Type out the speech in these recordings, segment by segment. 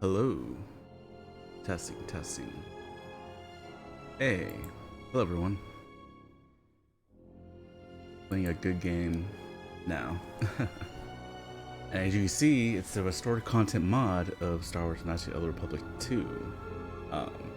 Hello. Testing, testing. Hey. Hello, everyone. Playing a good game now. And as you can see, it's the restored content mod of Star Wars Knights of the Old Republic 2. Um,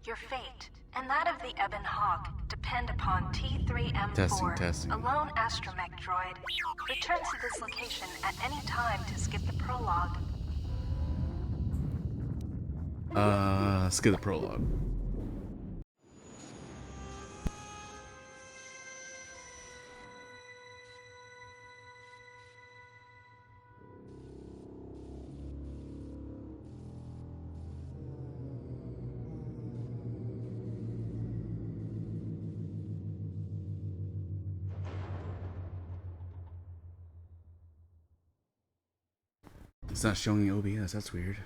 Your fate, and that of the Ebon Hawk, depend upon T3M4, Testing. a lone astromech droid. Return to this location at any time to skip the prologue. Skip the prologue. It's not showing you OBS, that's weird.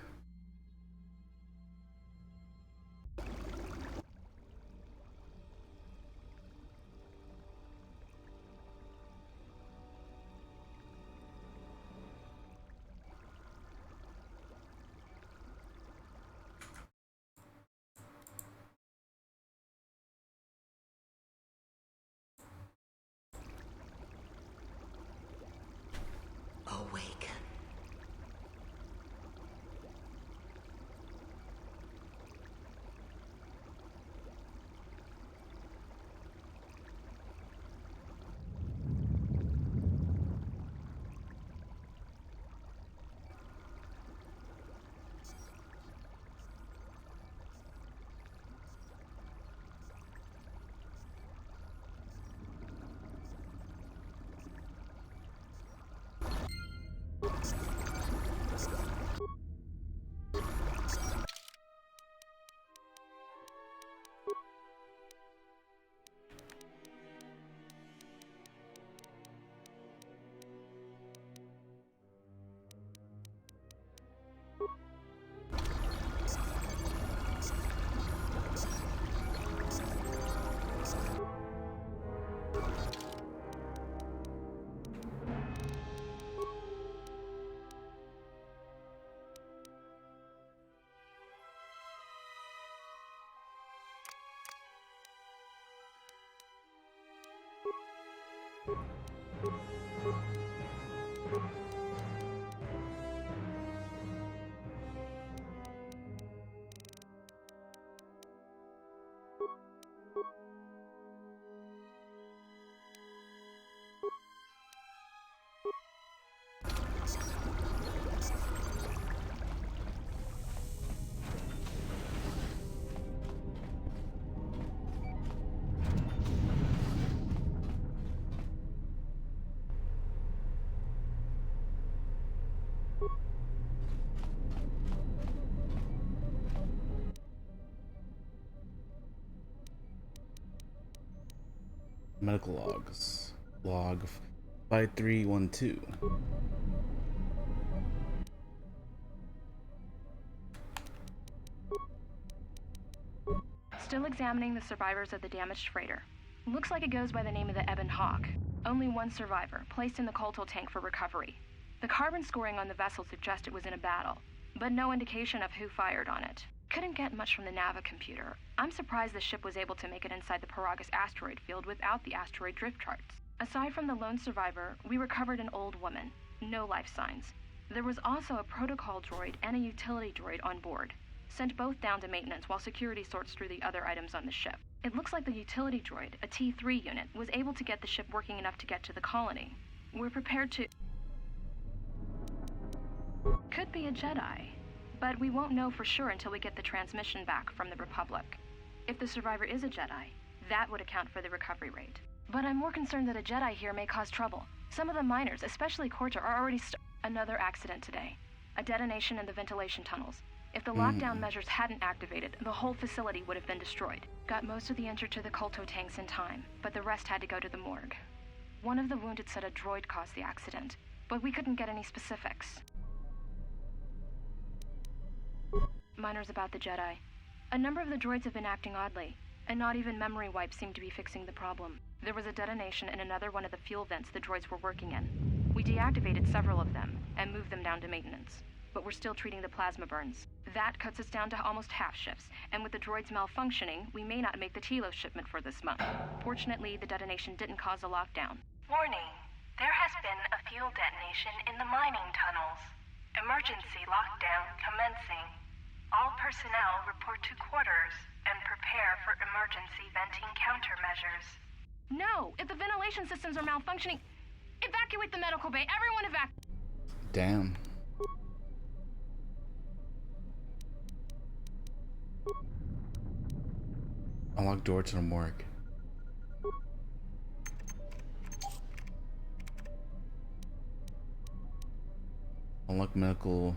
Awaken. Medical logs. Log 5312. Still examining the survivors of the damaged freighter. Looks like it goes by the name of the Ebon Hawk. Only one survivor, placed in the Colto tank for recovery. The carbon scoring on the vessel suggests it was in a battle, but no indication of who fired on it. Couldn't get much from the Nava computer. I'm surprised the ship was able to make it inside the Paragus asteroid field without the asteroid drift charts. Aside from the lone survivor, we recovered an old woman. No life signs. There was also a protocol droid and a utility droid on board. Sent both down to maintenance while security sorts through the other items on the ship. It looks like the utility droid, a T3 unit, was able to get the ship working enough to get to the colony. We're prepared to... Could be a Jedi. But we won't know for sure until we get the transmission back from the Republic. If the survivor is a Jedi, that would account for the recovery rate. But I'm more concerned that a Jedi here may cause trouble. Some of the miners, especially Corta, are already Another accident today. A detonation in the ventilation tunnels. If the lockdown measures hadn't activated, the whole facility would have been destroyed. Got most of the injured to the Colto tanks in time, but the rest had to go to the morgue. One of the wounded said a droid caused the accident, but we couldn't get any specifics. Miners about the Jedi. A number of the droids have been acting oddly, and not even memory wipes seem to be fixing the problem. There was a detonation in another one of the fuel vents the droids were working in. We deactivated several of them, and moved them down to maintenance. But we're still treating the plasma burns. That cuts us down to almost half shifts, and with the droids malfunctioning, we may not make the Telos shipment for this month. Fortunately, the detonation didn't cause a lockdown. Warning. There has been a fuel detonation in the mining tunnels. Emergency lockdown commencing. All personnel report to quarters and prepare for emergency venting countermeasures. No! If the ventilation systems are malfunctioning, evacuate the medical bay. Everyone evacuate. Damn. Unlock door to the morgue. Unlock medical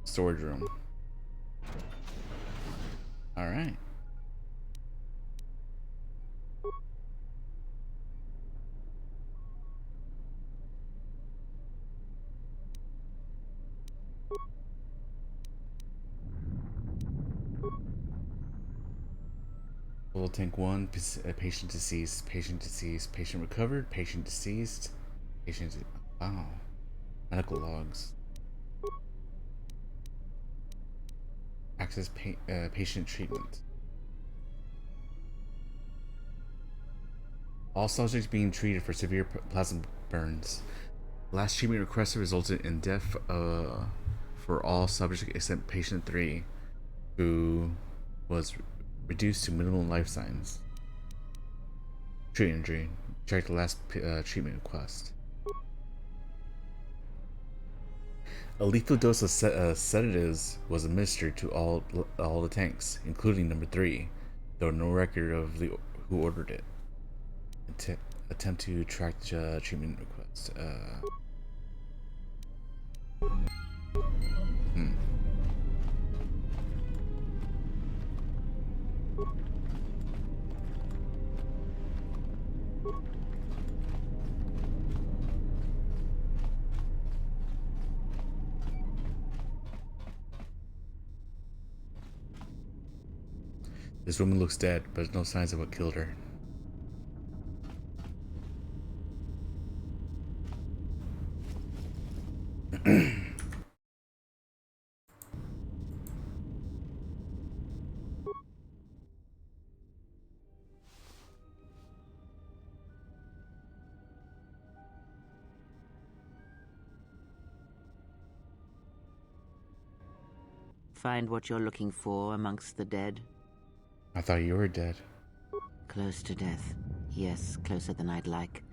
storage room. Alright. Full tank 1, patient deceased, patient deceased, patient recovered, patient deceased, patient. Wow. Medical logs. Access patient treatment. All subjects being treated for severe plasma burns. Last treatment requested resulted in death for all subjects except patient 3, who was reduced to minimal life signs. Treat injury. Check the last treatment request. A lethal dose of sedatives was administered to all the tanks, including number 3, though no record of who ordered it. Attempt to track the treatment request. This woman looks dead, but there's no signs of what killed her. Find what you're looking for amongst the dead? I thought you were dead. Close to death. Yes, closer than I'd like.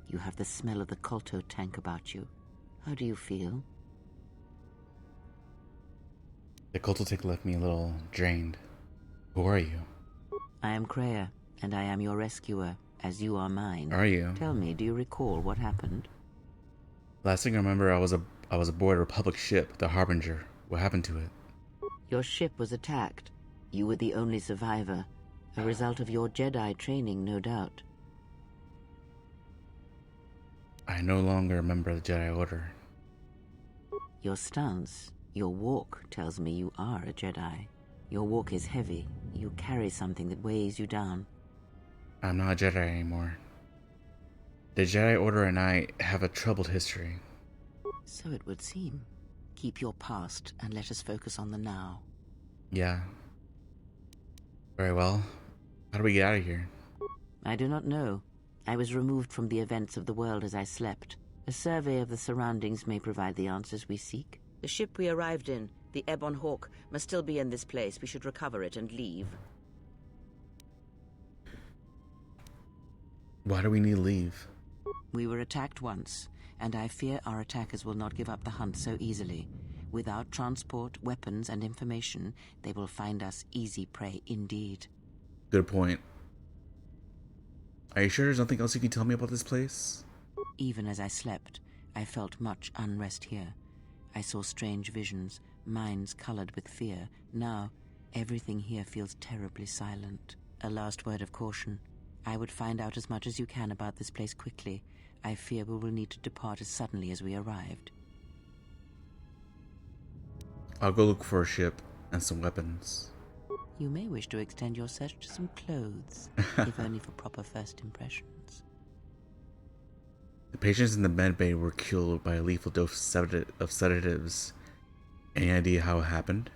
You have the smell of the Kolto tank about you. How do you feel? The Kolto tank left me a little drained. Who are you? I am Kreia, and I am your rescuer, as you are mine. Are you? Tell me, do you recall what happened? Last thing I remember, I was aboard a Republic ship, the Harbinger. What happened to it? Your ship was attacked. You were the only survivor. A result of your Jedi training, no doubt. I no longer remember the Jedi Order. Your stance, your walk tells me you are a Jedi. Your walk is heavy. You carry something that weighs you down. I'm not a Jedi anymore. The Jedi Order and I have a troubled history. So it would seem. Keep your past and let us focus on the now. Yeah. Very well. How do we get out of here? I do not know. I was removed from the events of the world as I slept. A survey of the surroundings may provide the answers we seek. The ship we arrived in, the Ebon Hawk, must still be in this place. We should recover it and leave. Why do we need to leave? We were attacked once, and I fear our attackers will not give up the hunt so easily. Without transport, weapons, and information, they will find us easy prey indeed. Good point. Are you sure there's nothing else you can tell me about this place? Even as I slept, I felt much unrest here. I saw strange visions, minds colored with fear. Now, everything here feels terribly silent. A last word of caution. I would find out as much as you can about this place quickly. I fear we will need to depart as suddenly as we arrived. I'll go look for a ship and some weapons. You may wish to extend your search to some clothes, if only for proper first impressions. The patients in the med bay were killed by a lethal dose of sedatives. Any idea how it happened?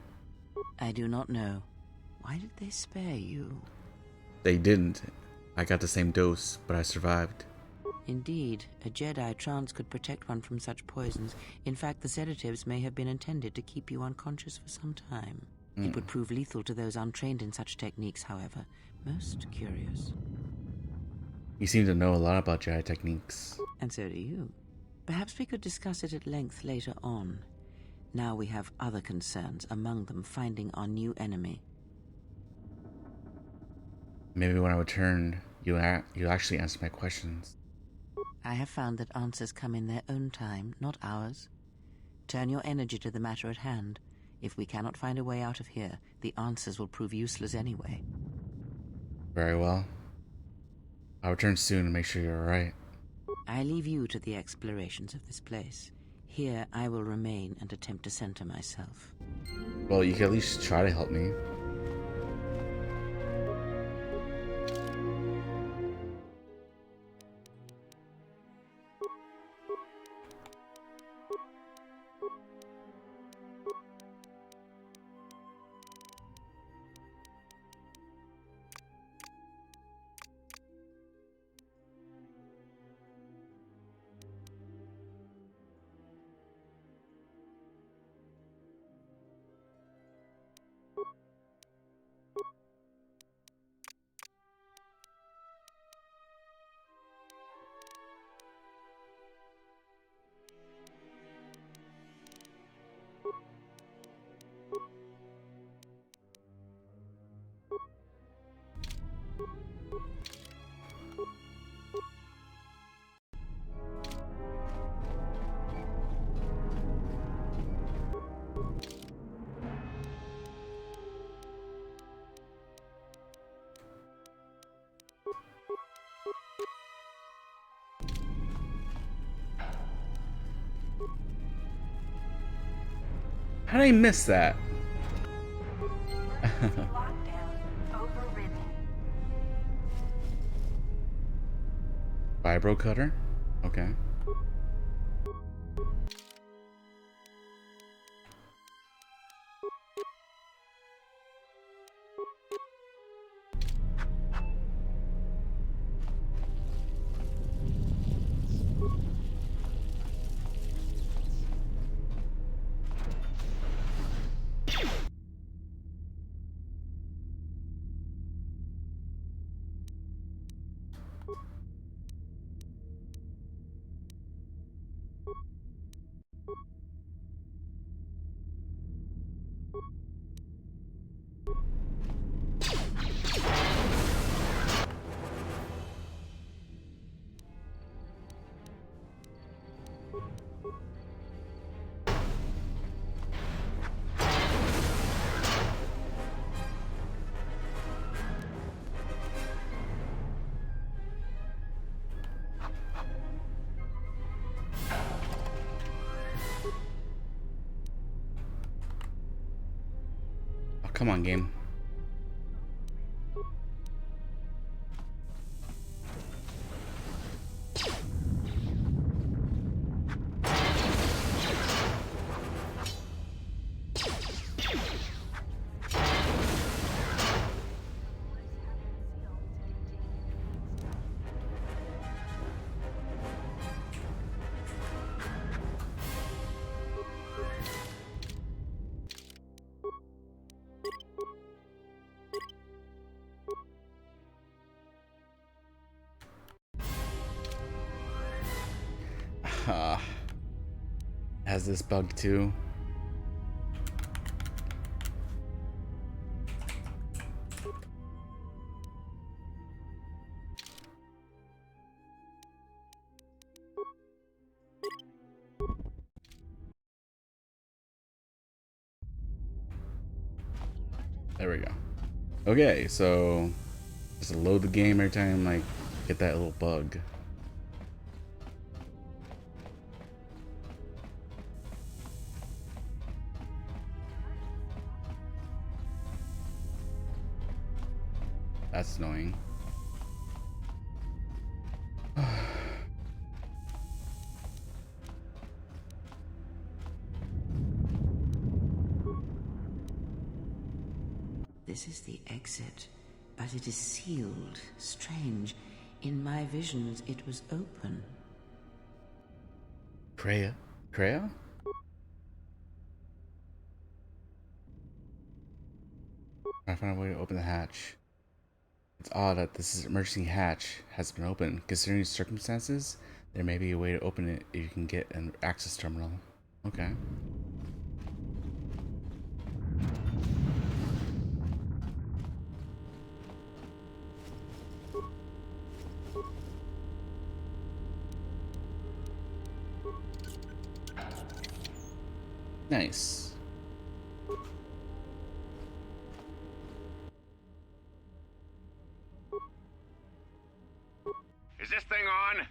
I do not know. Why did they spare you? They didn't. I got the same dose, but I survived. Indeed, a Jedi trance could protect one from such poisons. In fact, the sedatives may have been intended to keep you unconscious for some time. It would prove lethal to those untrained in such techniques, however. Most curious. You seem to know a lot about Jedi techniques. And so do you. Perhaps we could discuss it at length later on. Now we have other concerns, among them finding our new enemy. Maybe when I return, you actually answer my questions. I have found that answers come in their own time, not ours. Turn your energy to the matter at hand. If we cannot find a way out of here, the answers will prove useless anyway. Very well. I'll return soon and make sure you're alright. I leave you to the explorations of this place. Here I will remain and attempt to center myself. Well, you can at least try to help me. How did I miss that? Lockdown overridden. Vibro cutter? Okay. Oh, come on, game. Has this bug too. There we go. Okay, so just load the game every time I get that little bug. That's annoying. This is the exit, but it is sealed. Strange. In my visions, it was open. Kreia? Kreia? I find a way to open the hatch. It's odd that this emergency hatch has been opened. Considering circumstances, there may be a way to open it if you can get an access terminal. Okay. Nice. Is this thing on?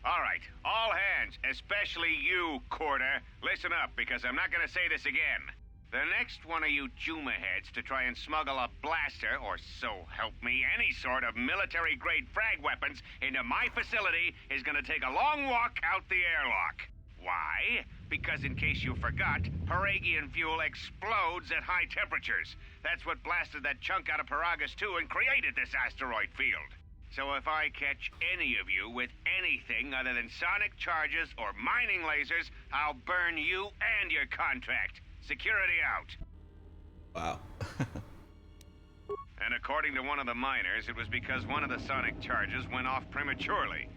All right, all hands, especially you, Corda. Listen up, because I'm not gonna say this again. The next one of you Juma heads to try and smuggle a blaster, or so help me, any sort of military-grade frag weapons into my facility is gonna take a long walk out the airlock. Why? Because in case you forgot, Paragian fuel explodes at high temperatures. That's what blasted that chunk out of Paragus 2 and created this asteroid field. So if I catch any of you with anything other than sonic charges or mining lasers, I'll burn you and your contract. Security out. Wow. And according to one of the miners, it was because one of the sonic charges went off prematurely.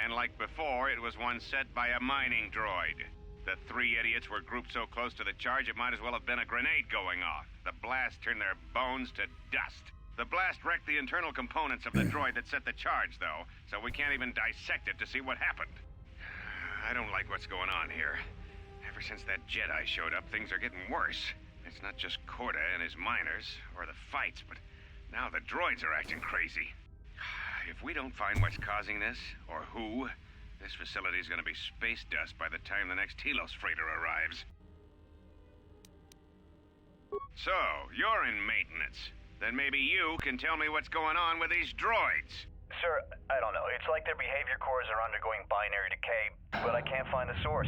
And like before, it was one set by a mining droid. The three idiots were grouped so close to the charge it might as well have been a grenade going off. The blast turned their bones to dust. The blast wrecked the internal components of the droid that set the charge, though, so we can't even dissect it to see what happened. I don't like what's going on here. Ever since that Jedi showed up, things are getting worse. It's not just Corda and his miners, or the fights, but now the droids are acting crazy. If we don't find what's causing this, or who, this facility's gonna be space dust by the time the next Telos freighter arrives. So, you're in maintenance. Then maybe you can tell me what's going on with these droids. Sir, I don't know. It's like their behavior cores are undergoing binary decay, but I can't find the source.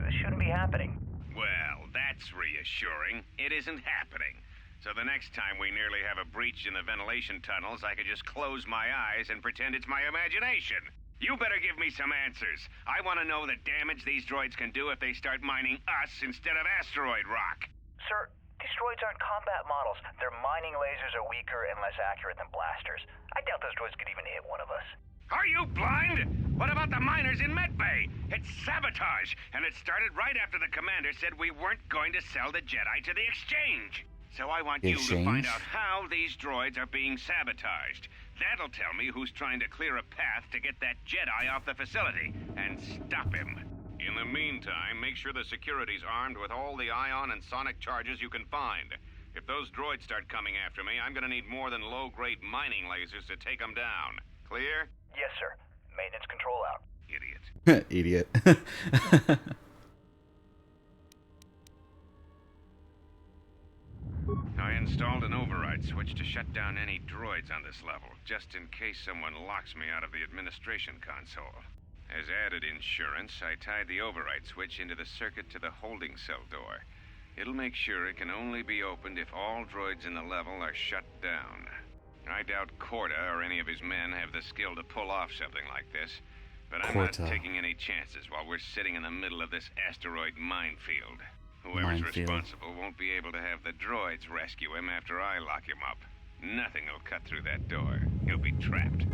This shouldn't be happening. Well, that's reassuring. It isn't happening. So the next time we nearly have a breach in the ventilation tunnels, I could just close my eyes and pretend it's my imagination. You better give me some answers. I want to know the damage these droids can do if they start mining us instead of asteroid rock. Sir, these droids aren't combat models. Their mining lasers are weaker and less accurate than blasters. I doubt those droids could even hit one of us. Are you blind? What about the miners in Medbay? It's sabotage, and it started right after the commander said we weren't going to sell the Jedi to the Exchange. So I want you to find out how these droids are being sabotaged. That'll tell me who's trying to clear a path to get that Jedi off the facility and stop him. In the meantime, make sure the security's armed with all the ion and sonic charges you can find. If those droids start coming after me, I'm gonna need more than low-grade mining lasers to take them down. Clear? Yes, sir. Maintenance control out. Idiot. Idiot. I installed an override switch to shut down any droids on this level, just in case someone locks me out of the administration console. As added insurance, I tied the override switch into the circuit to the holding cell door. It'll make sure it can only be opened if all droids in the level are shut down. I doubt Corda or any of his men have the skill to pull off something like this, but I'm not taking any chances while we're sitting in the middle of this asteroid minefield. Whoever's responsible won't be able to have the droids rescue him after I lock him up. Nothing will cut through that door. He'll be trapped.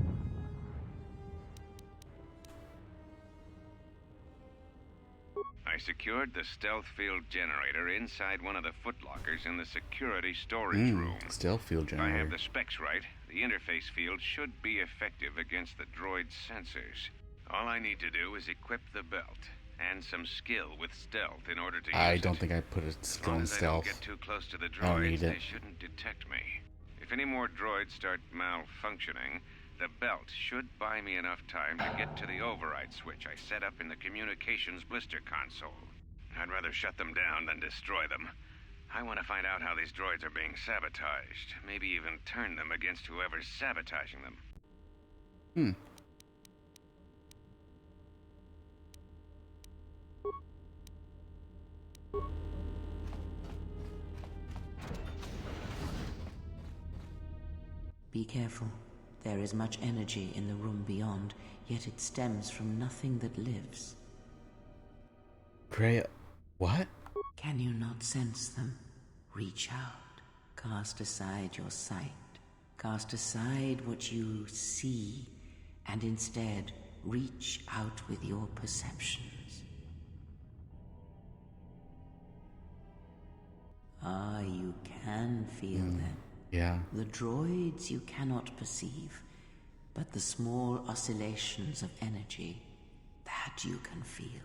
I secured the stealth field generator inside one of the footlockers in the security storage room. Stealth field generator. If I have the specs right, the interface field should be effective against the droid's sensors. All I need to do is equip the belt and some skill with stealth in order to use it. I don't think I put a skill in stealth. As long as I don't get too close to the droids, they shouldn't detect me. If any more droids start malfunctioning, the belt should buy me enough time to get to the override switch I set up in the communications blister console. I'd rather shut them down than destroy them. I want to find out how these droids are being sabotaged. Maybe even turn them against whoever's sabotaging them. Be careful. There is much energy in the room beyond, yet it stems from nothing that lives. Gray, what? Can you not sense them? Reach out. Cast aside your sight. Cast aside what you see, and instead reach out with your perceptions. Ah, you can feel them. Yeah. The droids you cannot perceive, but the small oscillations of energy, that you can feel,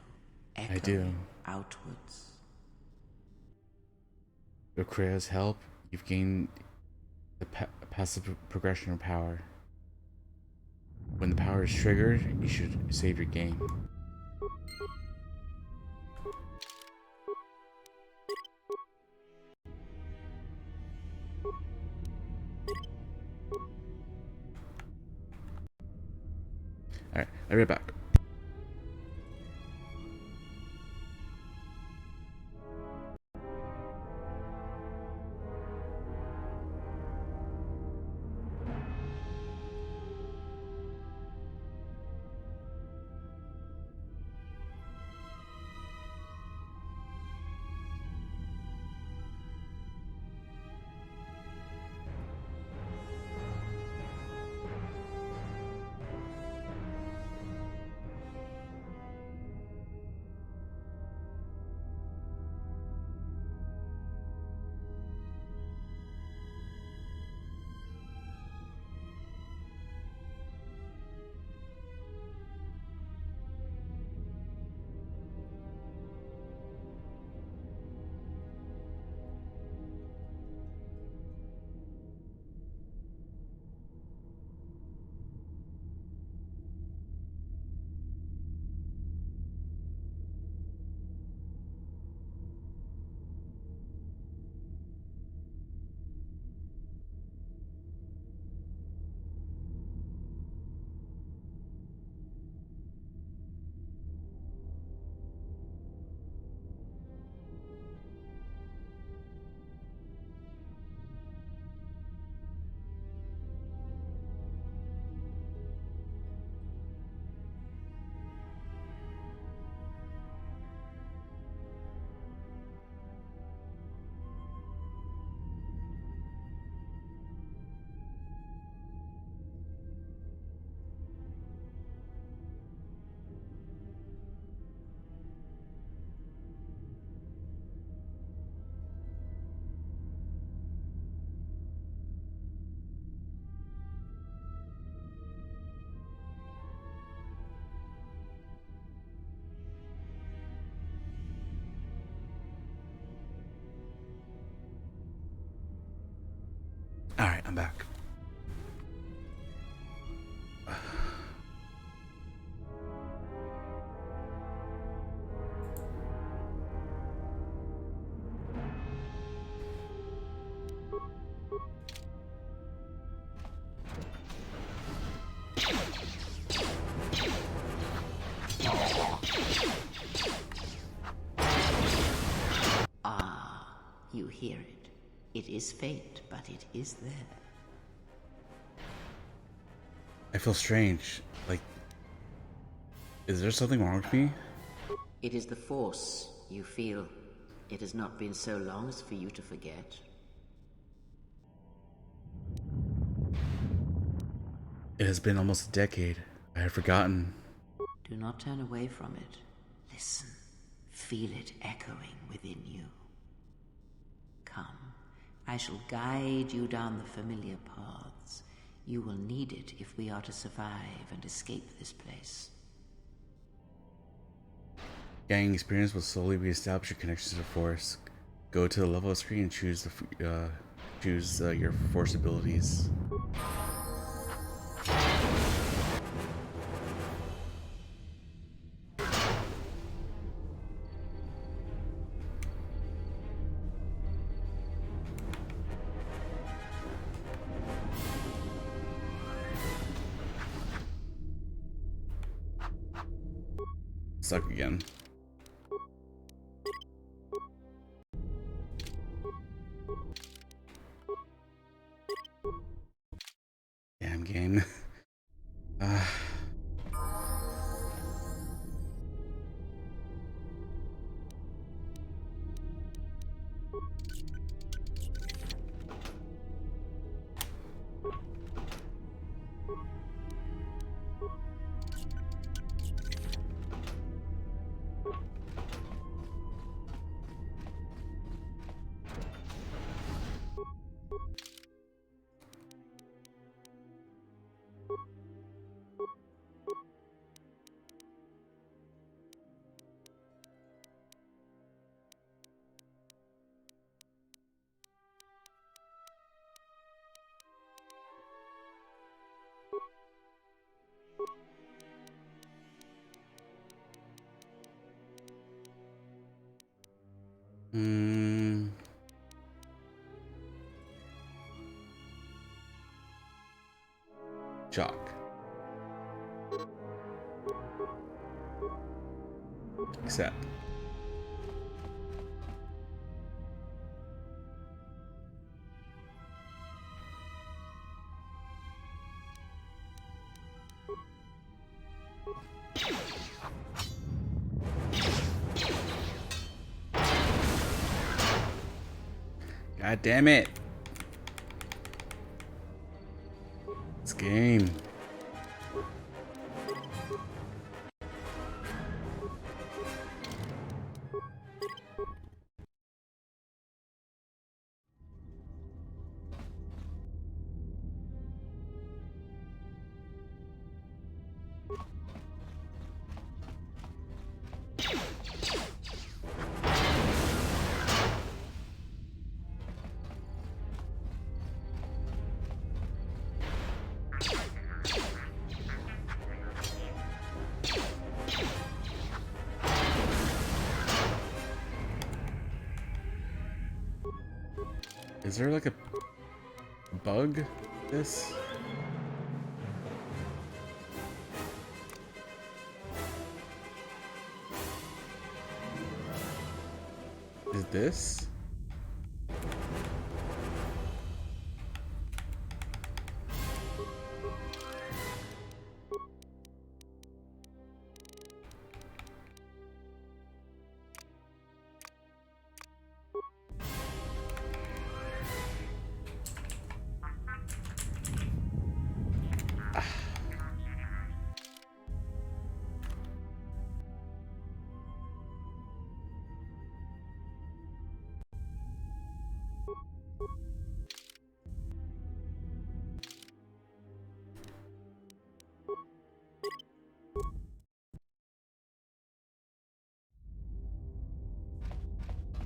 echoing outwards. With Krea's help, you've gained the passive progression of power. When the power is triggered, you should save your game. Alright, I'll be right back. Alright, I'm back. Ah, you hear it. It is fate, but it is there. I feel strange. Like, is there something wrong with me? It is the Force, you feel. It has not been so long as for you to forget. It has been almost a decade. I had forgotten. Do not turn away from it. Listen. Feel it echoing within you. Come. I shall guide you down the familiar paths. You will need it if we are to survive and escape this place. Gaining experience will slowly reestablish your connection to the Force. Go to the level screen and choose your Force abilities. Suck again. Damn game. Hmm. Jock. Accept. God damn it. This game. Is there like a bug? This? Is this?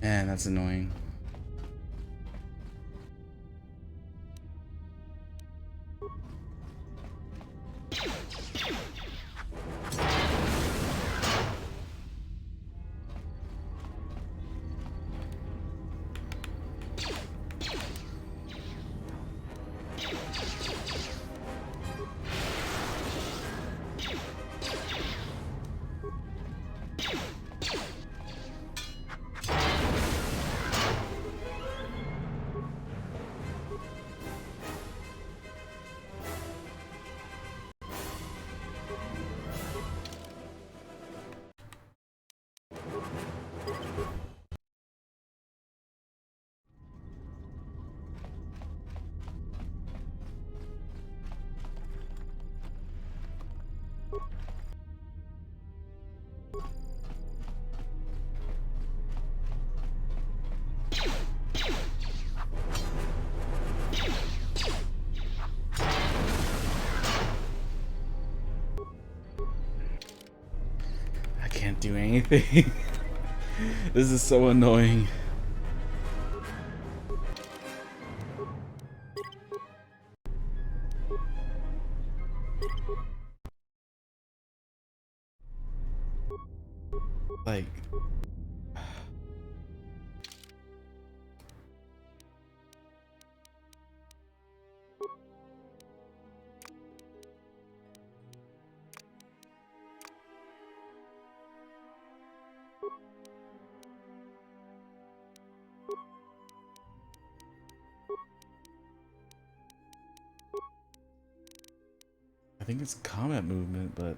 Man, that's annoying. I can't do anything. This is so annoying. Like, I think it's combat movement, but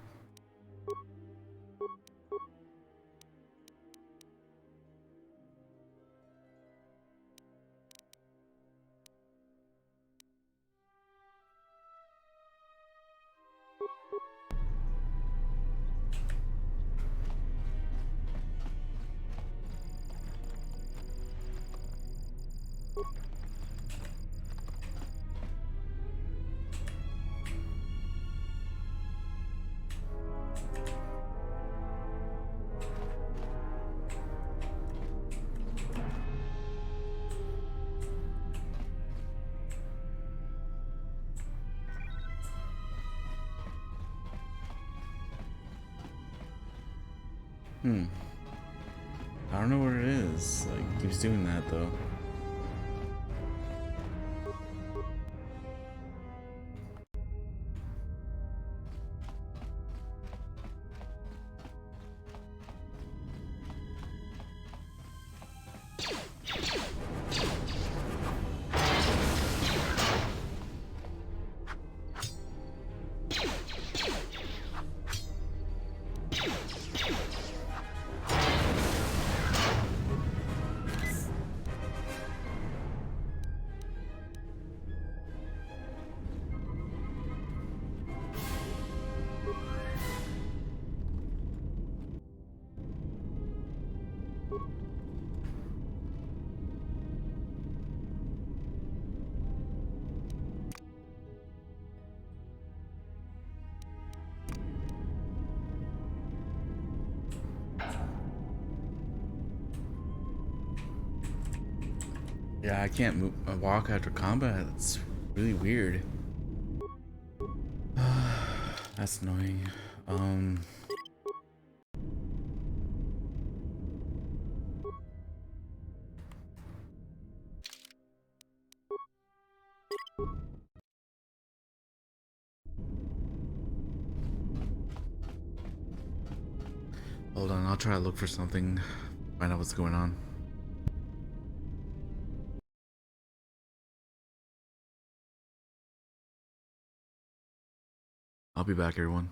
I don't know what it is. Like, keeps doing that though. Yeah, I can't walk after combat. It's really weird. That's annoying. Hold on, I'll try to look for something, find out what's going on. I'll be back, everyone.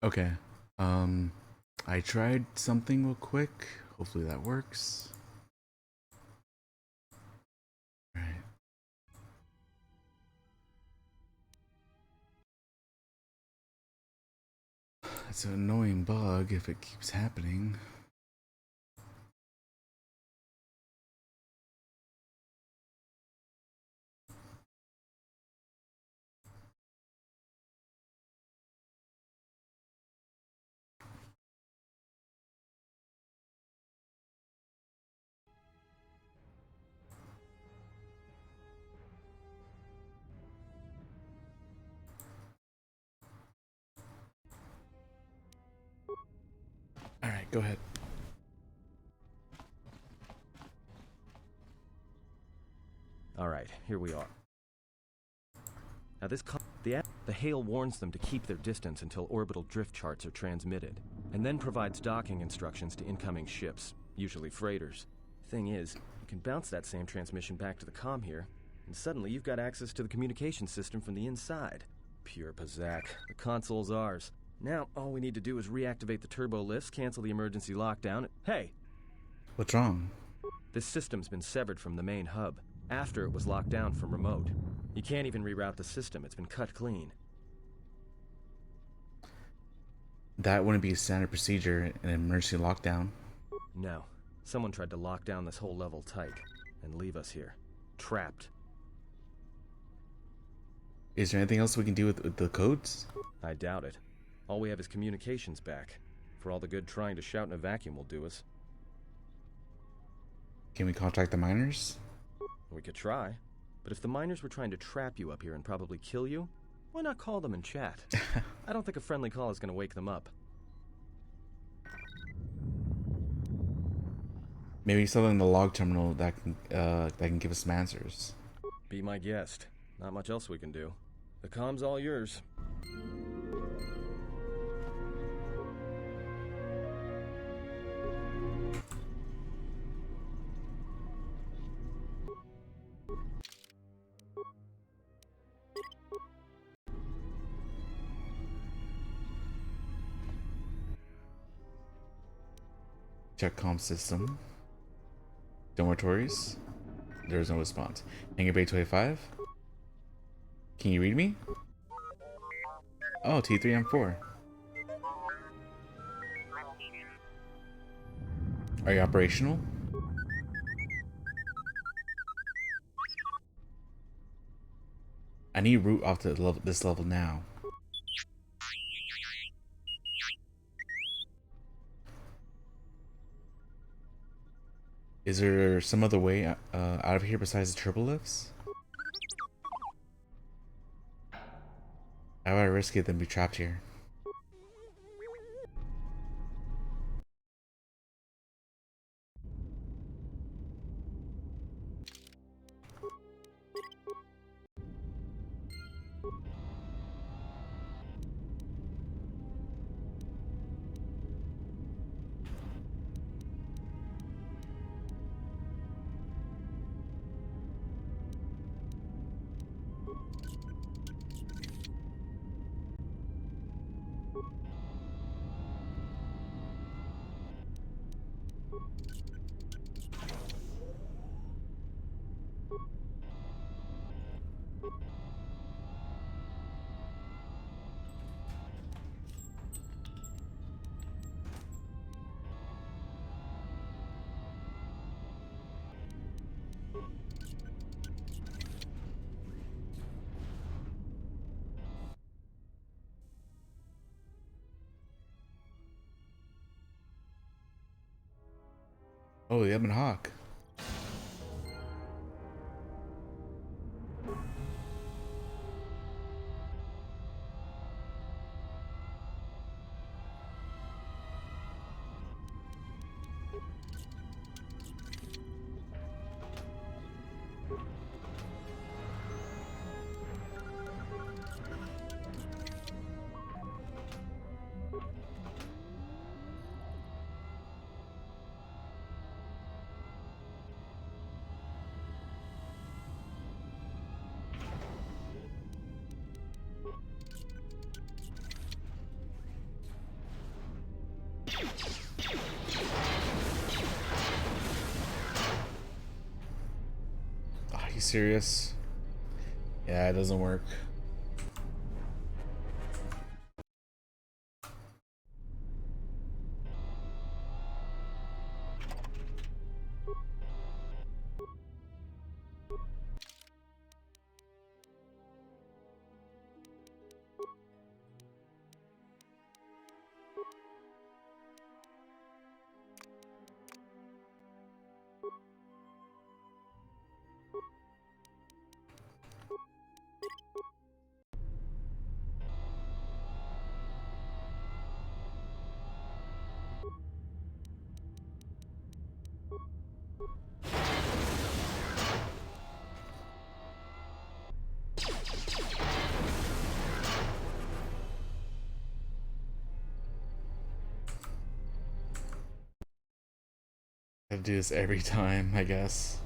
Okay. Um, I tried something real quick. Hopefully that works. Alright. It's an annoying bug if it keeps happening. Alright, go ahead. Alright, here we are. Now the Hail warns them to keep their distance until orbital drift charts are transmitted, and then provides docking instructions to incoming ships, usually freighters. Thing is, you can bounce that same transmission back to the comm here, and suddenly you've got access to the communication system from the inside. Pure Pazak. The console's ours. Now, all we need to do is reactivate the turbo lifts, cancel the emergency lockdown. Hey! What's wrong? This system's been severed from the main hub, after it was locked down from remote. You can't even reroute the system, it's been cut clean. That wouldn't be a standard procedure in an emergency lockdown. No. Someone tried to lock down this whole level tight, and leave us here. Trapped. Is there anything else we can do with the codes? I doubt it. All we have is communications back. For all the good trying to shout in a vacuum will do us. Can we contact the miners? We could try. But if the miners were trying to trap you up here and probably kill you, why not call them and chat? I don't think a friendly call is going to wake them up. Maybe something in the log terminal that can give us some answers. Be my guest. Not much else we can do. The comm's all yours. Check comm system. Dormitories. There is no response. Hangar Bay 25. Can you read me? Oh, T3M4. Are you operational? I need route off the this level now. Is there some other way out of here besides the turbo lifts? How would I risk it than be trapped here? Oh, the Ebon Hawk. Are you serious? Yeah, it doesn't work. I have to do this every time, I guess.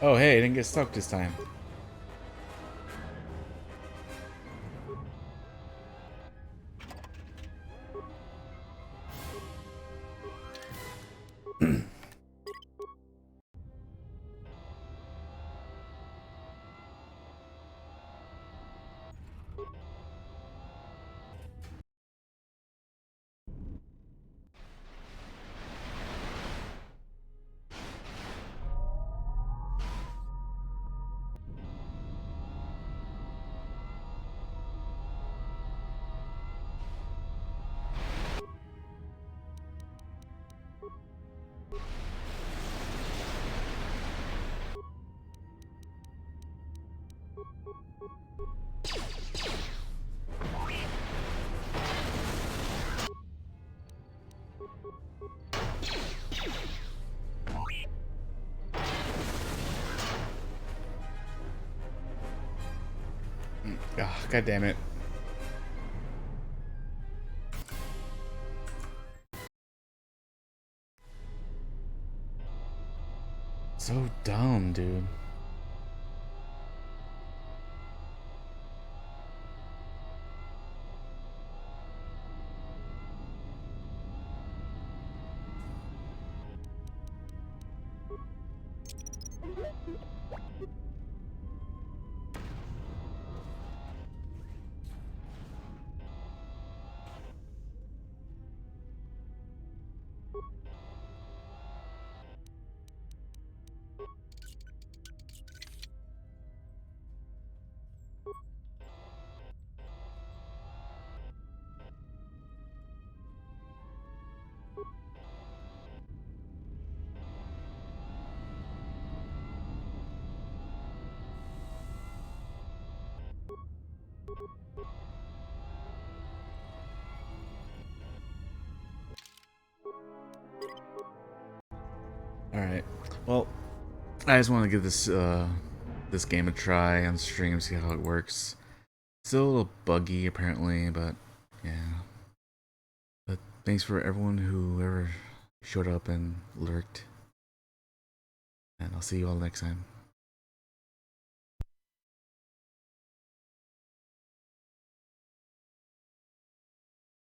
Oh hey, I didn't get stuck this time. Oh, God damn it. So dumb, dude. Alright. Well, I just want to give this game a try on stream, see how it works. Still a little buggy apparently, but yeah. But thanks for everyone who ever showed up and lurked. And I'll see you all next time.